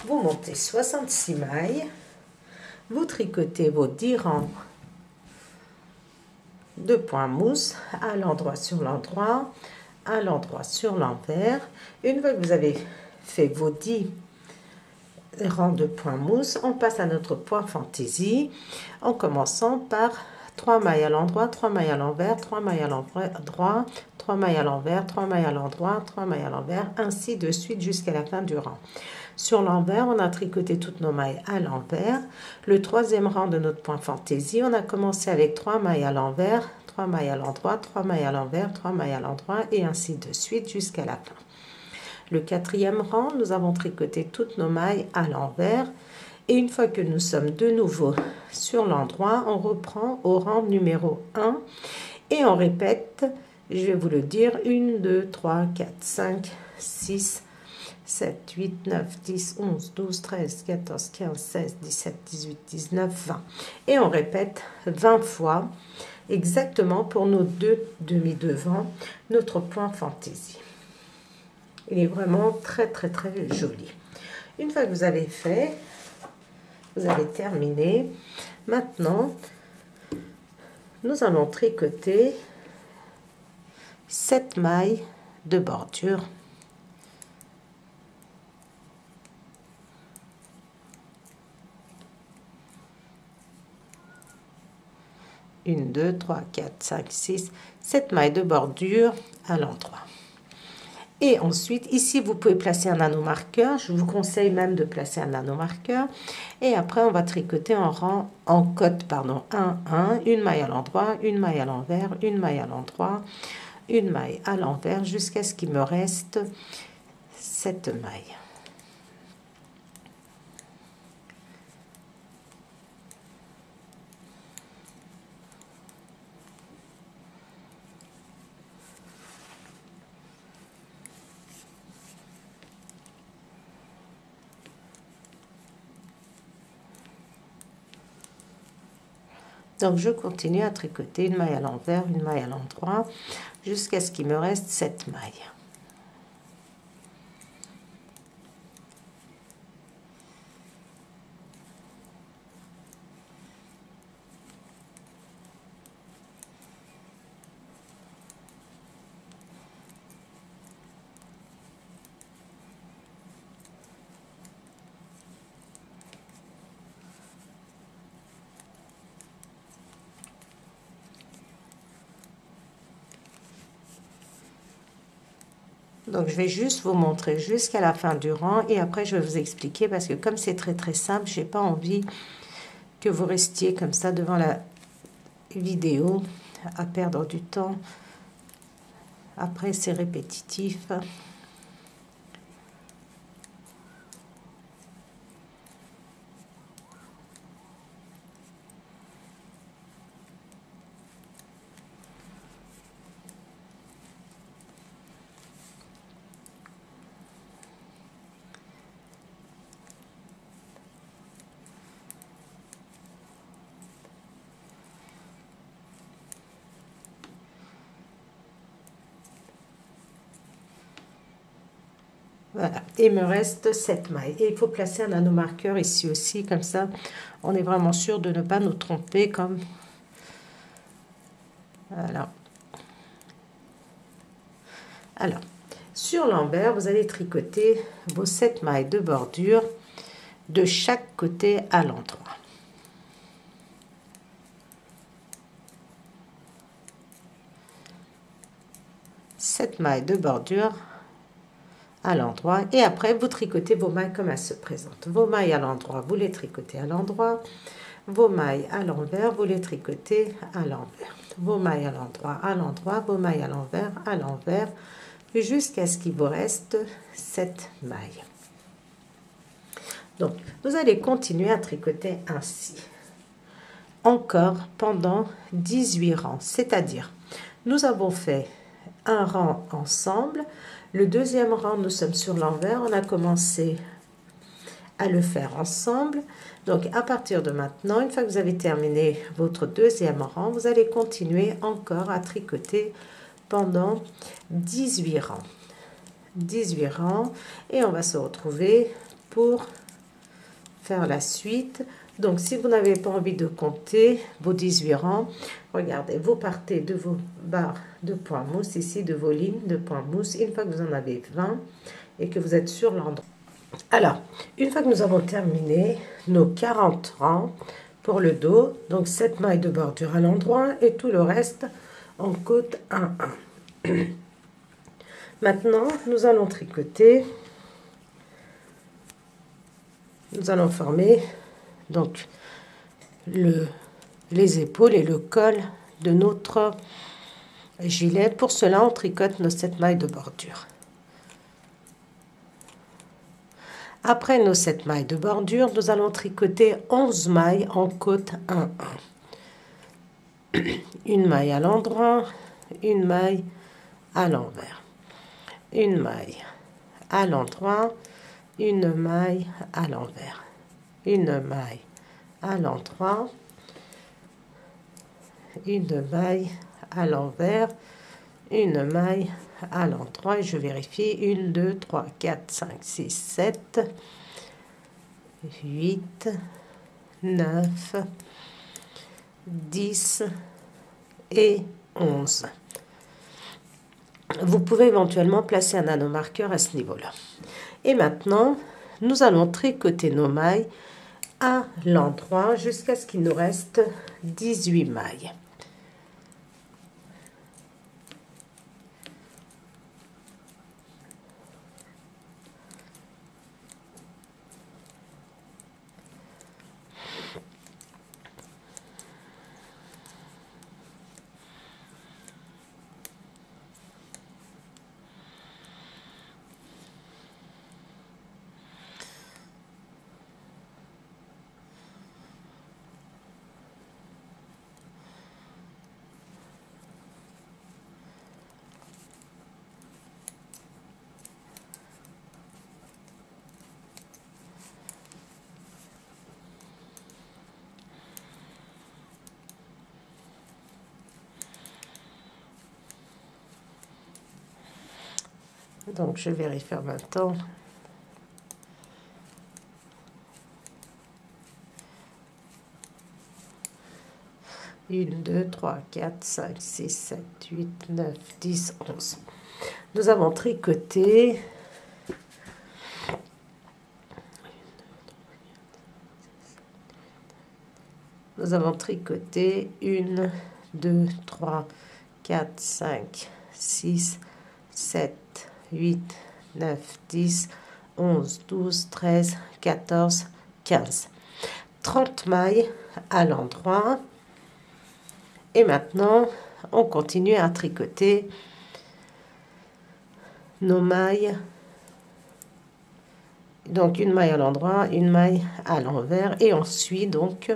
Vous montez 66 mailles, vous tricotez vos 10 rangs de point mousse à l'endroit sur l'endroit, à l'endroit sur l'envers. Une fois que vous avez fait vos 10 rangs de point mousse, on passe à notre point fantaisie en commençant par 3 mailles à l'endroit, 3 mailles à l'envers, 3 mailles à l'endroit, 3 mailles à l'envers, 3 mailles à l'endroit, 3 mailles à l'envers, ainsi de suite jusqu'à la fin du rang. Sur l'envers, on a tricoté toutes nos mailles à l'envers. Le troisième rang de notre point fantaisie, on a commencé avec 3 mailles à l'envers, 3 mailles à l'endroit, 3 mailles à l'envers, 3 mailles à l'endroit et ainsi de suite jusqu'à la fin. Le quatrième rang, nous avons tricoté toutes nos mailles à l'envers. Et une fois que nous sommes de nouveau sur l'endroit, on reprend au rang numéro 1 et on répète, je vais vous le dire, 1, 2, 3, 4, 5, 6, 7, 8, 9, 10, 11, 12, 13, 14, 15, 16, 17, 18, 19, 20. Et on répète 20 fois, exactement pour nos deux demi-devants, notre point fantaisie. Il est vraiment très très très joli. Une fois que vous avez fait, vous avez terminé. Maintenant, nous allons tricoter 7 mailles de bordure. Une, 2, 3, 4, 5, 6, 7 mailles de bordure à l'endroit. Et ensuite, ici, vous pouvez placer un anneau marqueur. Je vous conseille même de placer un anneau marqueur. Et après, on va tricoter en côte, pardon, 1, 1, une maille à l'endroit, une maille à l'envers, une maille à l'endroit, une maille à l'envers, jusqu'à ce qu'il me reste 7 mailles. Donc, je continue à tricoter une maille à l'envers, une maille à l'endroit, jusqu'à ce qu'il me reste 7 mailles. Donc, je vais juste vous montrer jusqu'à la fin du rang et après, je vais vous expliquer parce que comme c'est très très simple, je n'ai pas envie que vous restiez comme ça devant la vidéo à perdre du temps. Après, c'est répétitif. Voilà, il me reste 7 mailles. Et il faut placer un anneau marqueur ici aussi, comme ça, on est vraiment sûr de ne pas nous tromper. Comme voilà. Alors, sur l'envers, vous allez tricoter vos 7 mailles de bordure de chaque côté à l'endroit. Sept mailles de bordure à l'endroit et après vous tricotez vos mailles comme elles se présentent. Vos mailles à l'endroit, vous les tricotez à l'endroit. Vos mailles à l'envers, vous les tricotez à l'envers. Vos mailles à l'endroit, vos mailles à l'envers, jusqu'à ce qu'il vous reste 7 mailles. Donc, vous allez continuer à tricoter ainsi. Encore pendant 18 rangs, c'est-à-dire, nous avons fait un rang ensemble. Le deuxième rang, nous sommes sur l'envers. On a commencé à le faire ensemble. Donc, à partir de maintenant, une fois que vous avez terminé votre deuxième rang, vous allez continuer encore à tricoter pendant 18 rangs. 18 rangs. Et on va se retrouver pour faire la suite. Donc, si vous n'avez pas envie de compter vos 18 rangs, regardez, vous partez de vos barres de point mousse, ici, de vos lignes de point mousse, une fois que vous en avez 20 et que vous êtes sur l'endroit. Alors, une fois que nous avons terminé nos 40 rangs pour le dos, donc 7 mailles de bordure à l'endroit et tout le reste en côte 1-1. Maintenant, nous allons tricoter nous allons former donc les épaules et le col de notre gilet. Pour cela, on tricote nos 7 mailles de bordure. Après nos 7 mailles de bordure, nous allons tricoter 11 mailles en côte 1-1. Une maille à l'endroit, une maille à l'envers, une maille à l'endroit, une maille à l'envers, une maille à l'endroit, une maille à l'envers, une maille à l'endroit, et je vérifie, 1, 2, 3, 4, 5, 6, 7, 8, 9, 10 et 11. Vous pouvez éventuellement placer un nanomarqueur à ce niveau-là. Et maintenant, nous allons tricoter nos mailles à l'endroit jusqu'à ce qu'il nous reste 18 mailles. Donc, je vérifie en même temps. Une, 2, 3, 4, 5, 6, 7, 8, 9, 10, 11. Nous avons tricoté Nous avons tricoté 1, 2, 3, 4, 5, 6, 7, 8, 9, 10, 11, 12, 13, 14, 15. 30 mailles à l'endroit. Et maintenant, on continue à tricoter nos mailles. Donc, une maille à l'endroit, une maille à l'envers. Et on suit donc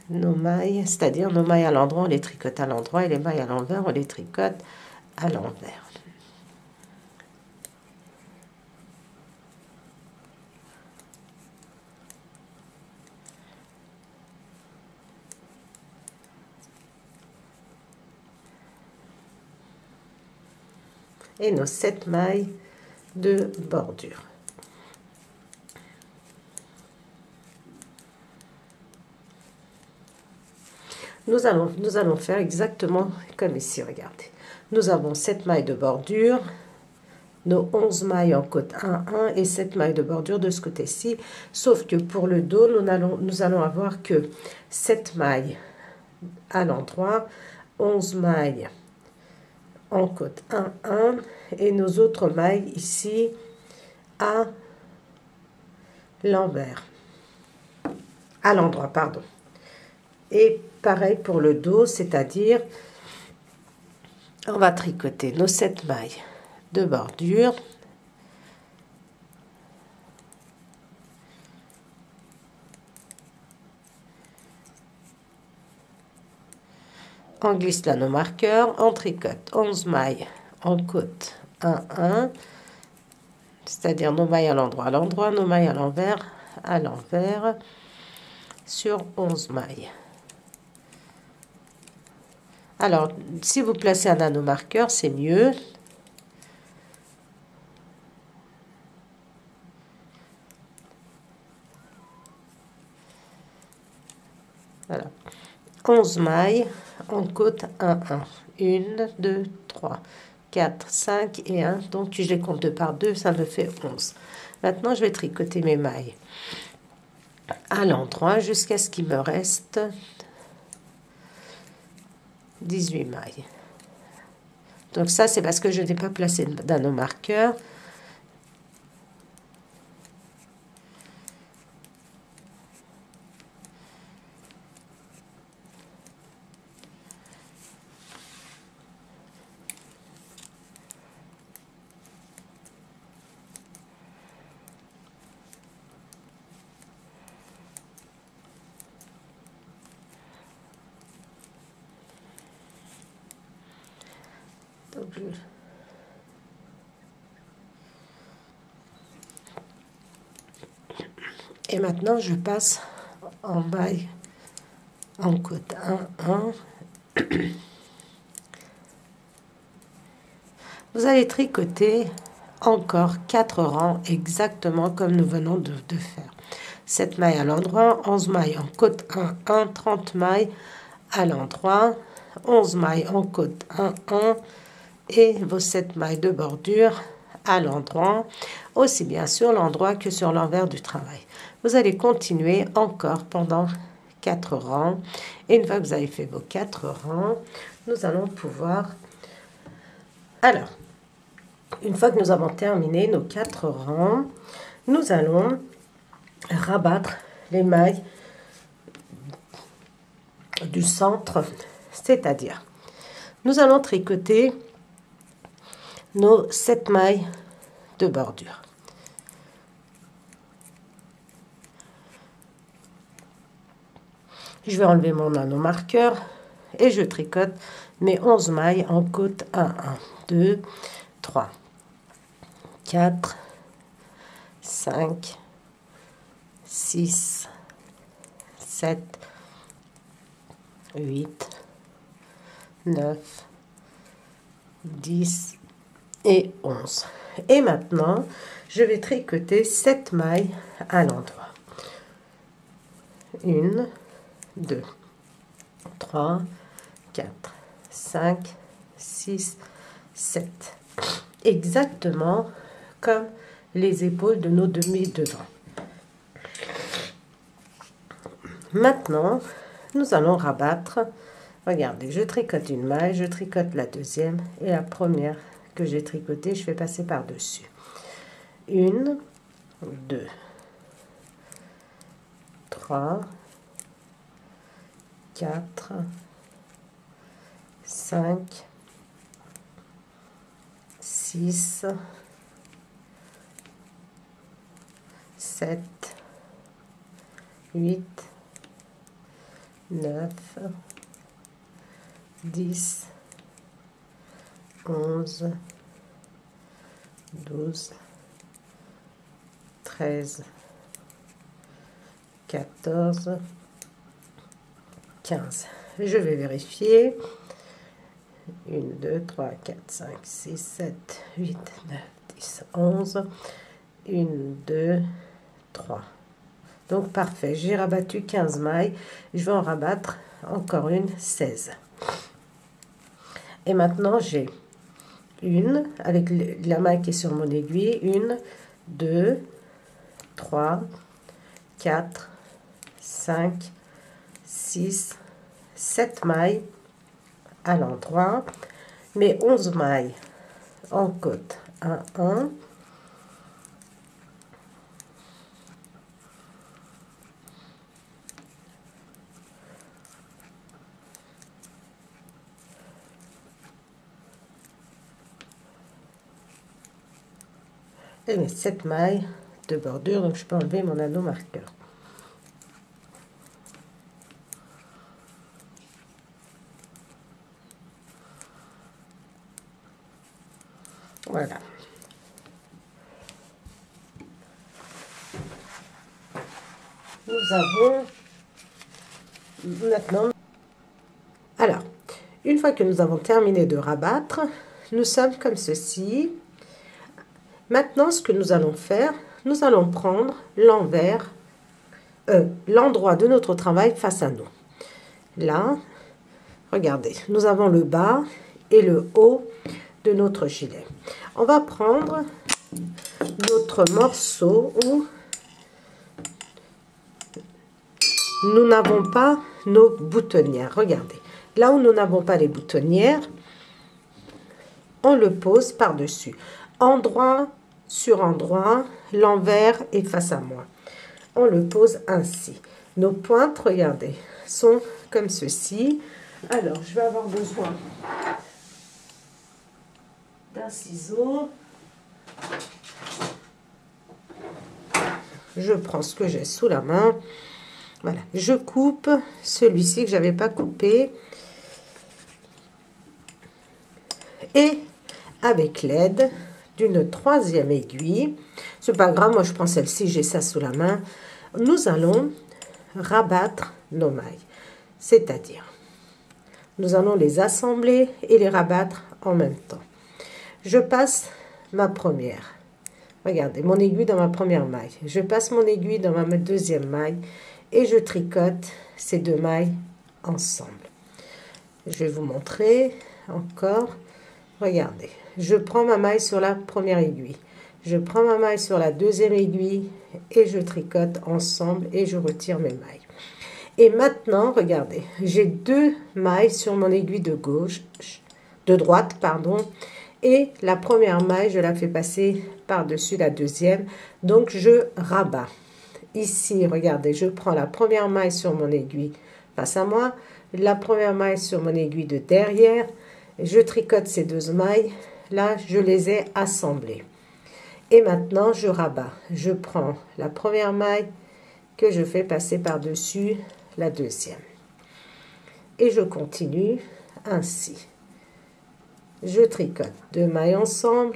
nos mailles, c'est-à-dire nos mailles à l'endroit, on les tricote à l'endroit, et les mailles à l'envers, on les tricote à l'envers. Et nos 7 mailles de bordure. Nous allons faire exactement comme ici, regardez. Nous avons 7 mailles de bordure, nos 11 mailles en côte 1-1 et 7 mailles de bordure de ce côté-ci. Sauf que pour le dos, nous allons avoir que 7 mailles à l'endroit, 11 mailles en côte 1-1 et nos autres mailles ici à l'envers, à l'endroit, pardon. Et pareil pour le dos, c'est-à-dire on va tricoter nos 7 mailles de bordure. On glisse là nos marqueurs, on tricote 11 mailles en côte 1-1, c'est-à-dire nos mailles à l'endroit, nos mailles à l'envers, sur 11 mailles. Alors, si vous placez un nanomarqueur, c'est mieux. Voilà. 11 mailles en côte 1-1. 1, 2, 3, 4, 5 et 1. Donc, je les compte 2 par 2, ça me fait 11. Maintenant, je vais tricoter mes mailles à l'endroit jusqu'à ce qu'il me reste 18 mailles. Donc ça, c'est parce que je n'ai pas placé de nanomarqueur. Donc, et maintenant, je passe en maille en côte 1, 1. Vous allez tricoter encore 4 rangs exactement comme nous venons de faire. 7 mailles à l'endroit, 11 mailles en côte 1, 1, 30 mailles à l'endroit, 11 mailles en côte 1, 1 et vos 7 mailles de bordure à l'endroit, aussi bien sur l'endroit que sur l'envers du travail. Vous allez continuer encore pendant 4 rangs. Et une fois que vous avez fait vos 4 rangs, nous allons pouvoir... Alors, une fois que nous avons terminé nos 4 rangs, nous allons rabattre les mailles du centre, c'est-à-dire, nous allons tricoter nos 7 mailles de bordure. Je vais enlever mon anneau marqueur et je tricote mes 11 mailles en côte 1, 1, 2, 3, 4, 5, 6, 7, 8, 9, 10 et 11. Et maintenant, je vais tricoter 7 mailles à l'endroit. 1, 2, 3, 4, 5, 6, 7. Exactement comme les épaules de nos demi-devants. Maintenant, nous allons rabattre. Regardez, je tricote une maille, je tricote la deuxième et la première que j'ai tricotée, je fais passer par-dessus. 1, 2, 3, 4, 5, 6, 7, 8, 9, 10, 11, 12, 13, 14, 15. Je vais vérifier. 1, 2, 3, 4, 5, 6, 7, 8, 9, 10, 11. 1, 2, 3. Donc, parfait. J'ai rabattu 15 mailles. Je vais en rabattre encore une, 16. Et maintenant, j'ai une, avec la maille qui est sur mon aiguille, 1, 2, 3, 4, 5, 6, 7 mailles à l'endroit, mes 11 mailles en côte 1, 1, et mes 7 mailles de bordure, donc je peux enlever mon anneau marqueur. Voilà. Nous avons maintenant... Alors, une fois que nous avons terminé de rabattre, nous sommes comme ceci. Maintenant, ce que nous allons faire, nous allons prendre l'envers, l'endroit de notre travail face à nous. Là, regardez, nous avons le bas et le haut de notre gilet. On va prendre notre morceau où nous n'avons pas nos boutonnières. Regardez, là où nous n'avons pas les boutonnières, on le pose par-dessus. Endroit sur endroit, l'envers est face à moi. On le pose ainsi. Nos pointes, regardez, sont comme ceci. Alors, je vais avoir besoin d'un ciseau. Je prends ce que j'ai sous la main. Voilà, je coupe celui-ci que j'avais pas coupé. Et avec l'aide d'une troisième aiguille, c'est pas grave, moi je prends celle-ci, j'ai ça sous la main, nous allons rabattre nos mailles. C'est-à-dire, nous allons les assembler et les rabattre en même temps. Je passe ma première. Regardez, mon aiguille dans ma première maille. Je passe mon aiguille dans ma deuxième maille et je tricote ces deux mailles ensemble. Je vais vous montrer encore. Regardez, je prends ma maille sur la première aiguille. Je prends ma maille sur la deuxième aiguille et je tricote ensemble et je retire mes mailles. Et maintenant, regardez, j'ai deux mailles sur mon aiguille de gauche, de droite, pardon, et la première maille, je la fais passer par-dessus la deuxième, donc je rabats. Ici, regardez, je prends la première maille sur mon aiguille face à moi, la première maille sur mon aiguille de derrière, je tricote ces deux mailles, là, je les ai assemblées. Et maintenant, je rabats. Je prends la première maille que je fais passer par-dessus la deuxième. Et je continue ainsi. Je tricote deux mailles ensemble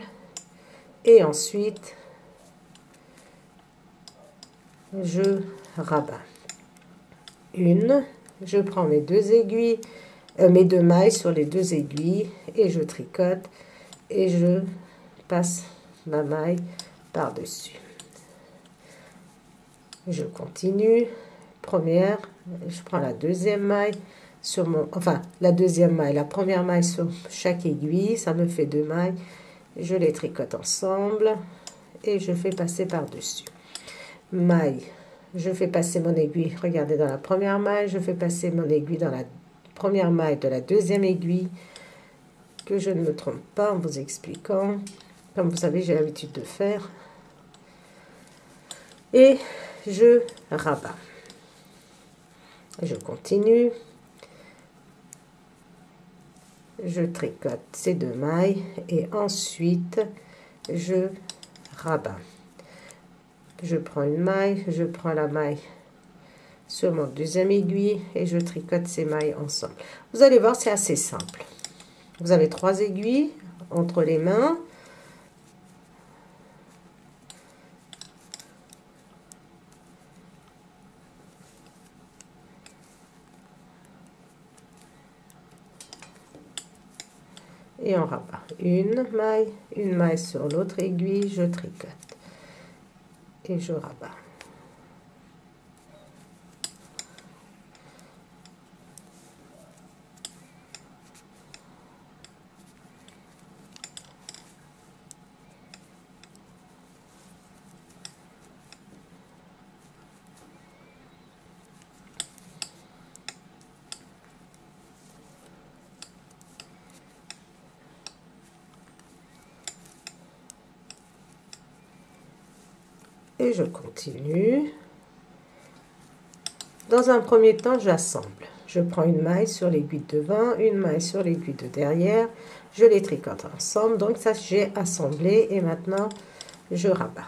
et ensuite je rabats. Une, je prends mes deux aiguilles, mes deux mailles sur les deux aiguilles et je tricote et je passe ma maille par-dessus. Je continue. Première, je prends la deuxième maille sur mon, enfin la deuxième maille, la première maille sur chaque aiguille, ça me fait deux mailles. Je les tricote ensemble et je fais passer par-dessus. Maille, je fais passer mon aiguille, regardez dans la première maille, je fais passer mon aiguille dans la première maille de la deuxième aiguille, que je ne me trompe pas en vous expliquant, comme vous savez j'ai l'habitude de faire. Et je rabats. Je continue. Je tricote ces deux mailles et ensuite je rabats. Je prends une maille, je prends la maille sur mon deuxième aiguille et je tricote ces mailles ensemble. Vous allez voir, c'est assez simple. Vous avez trois aiguilles entre les mains. Et on rabat une maille sur l'autre aiguille, je tricote et je rabats. Et je continue. Dans un premier temps, j'assemble. Je prends une maille sur l'aiguille de devant, une maille sur l'aiguille de derrière. Je les tricote ensemble. Donc ça, j'ai assemblé et maintenant, je rabats.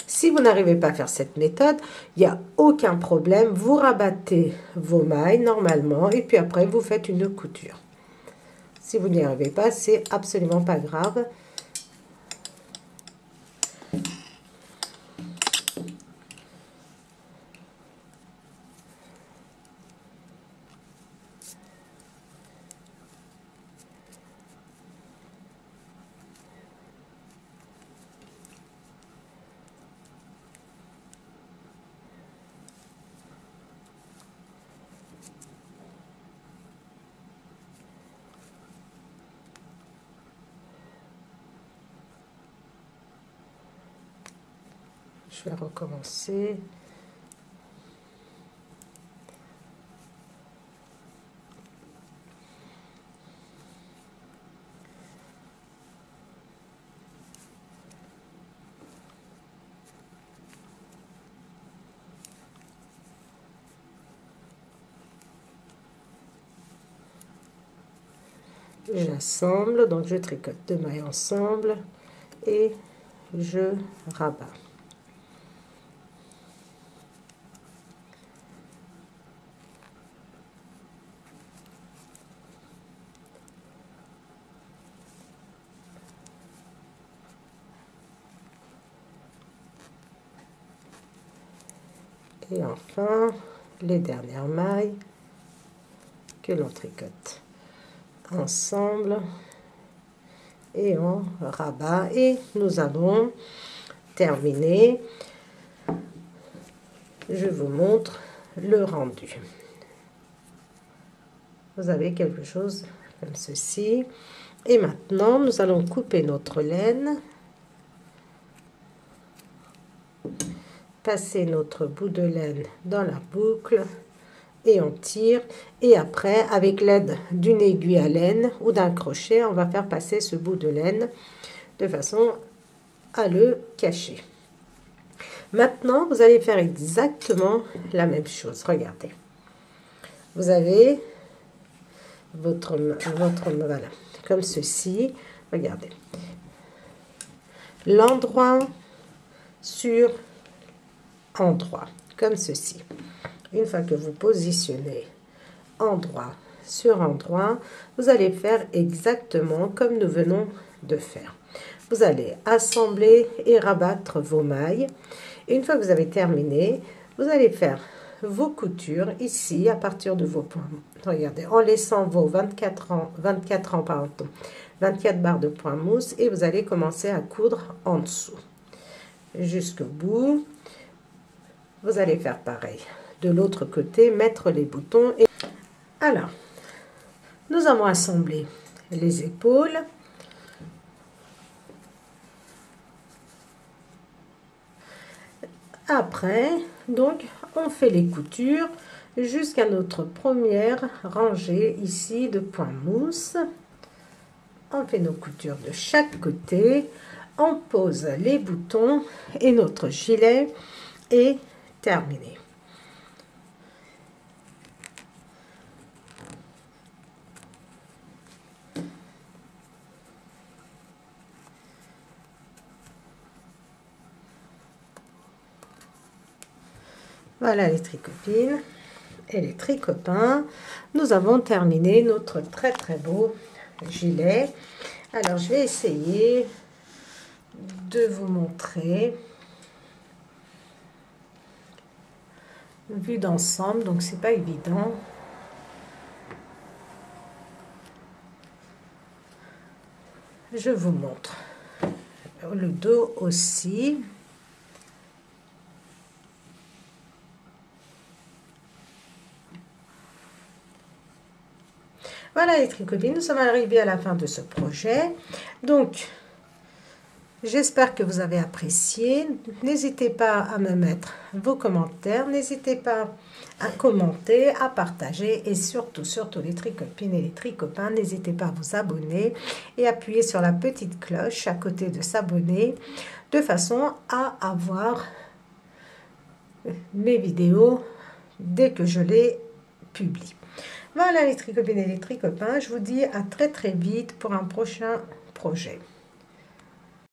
Si vous n'arrivez pas à faire cette méthode, il n'y a aucun problème. Vous rabattez vos mailles normalement et puis après, vous faites une couture. Si vous n'y arrivez pas, c'est absolument pas grave. Je vais recommencer. J'assemble, donc je tricote deux mailles ensemble et je rabats. Et enfin, les dernières mailles que l'on tricote ensemble et on rabat. Et nous allons terminer. Je vous montre le rendu. Vous avez quelque chose comme ceci. Et maintenant, nous allons couper notre laine. Passer notre bout de laine dans la boucle et on tire. Et après, avec l'aide d'une aiguille à laine ou d'un crochet, on va faire passer ce bout de laine de façon à le cacher. Maintenant, vous allez faire exactement la même chose. Regardez. Vous avez votre voilà, comme ceci. Regardez. L'endroit sur endroit, comme ceci. Une fois que vous positionnez endroit sur endroit, vous allez faire exactement comme nous venons de faire. Vous allez assembler et rabattre vos mailles. Et une fois que vous avez terminé, vous allez faire vos coutures ici à partir de vos points. Regardez, en laissant vos 24 barres de point mousse et vous allez commencer à coudre en dessous jusqu'au bout. Vous allez faire pareil de l'autre côté, mettre les boutons. Et alors, nous avons assemblé les épaules. Après, donc, on fait les coutures jusqu'à notre première rangée ici de point mousse. On fait nos coutures de chaque côté. On pose les boutons et notre gilet est terminé. Voilà les tricopines et les tricopains. Nous avons terminé notre très très beau gilet. Alors je vais essayer de vous montrer vue d'ensemble, donc c'est pas évident. Je vous montre le dos aussi. Voilà les tricopines, nous sommes arrivés à la fin de ce projet. Donc, j'espère que vous avez apprécié. N'hésitez pas à me mettre vos commentaires. N'hésitez pas à commenter, à partager. Et surtout, surtout les tricopines et les tricopains, n'hésitez pas à vous abonner et appuyer sur la petite cloche à côté de s'abonner de façon à avoir mes vidéos dès que je les publie. Voilà les tricopines et les tricopains, je vous dis à très très vite pour un prochain projet.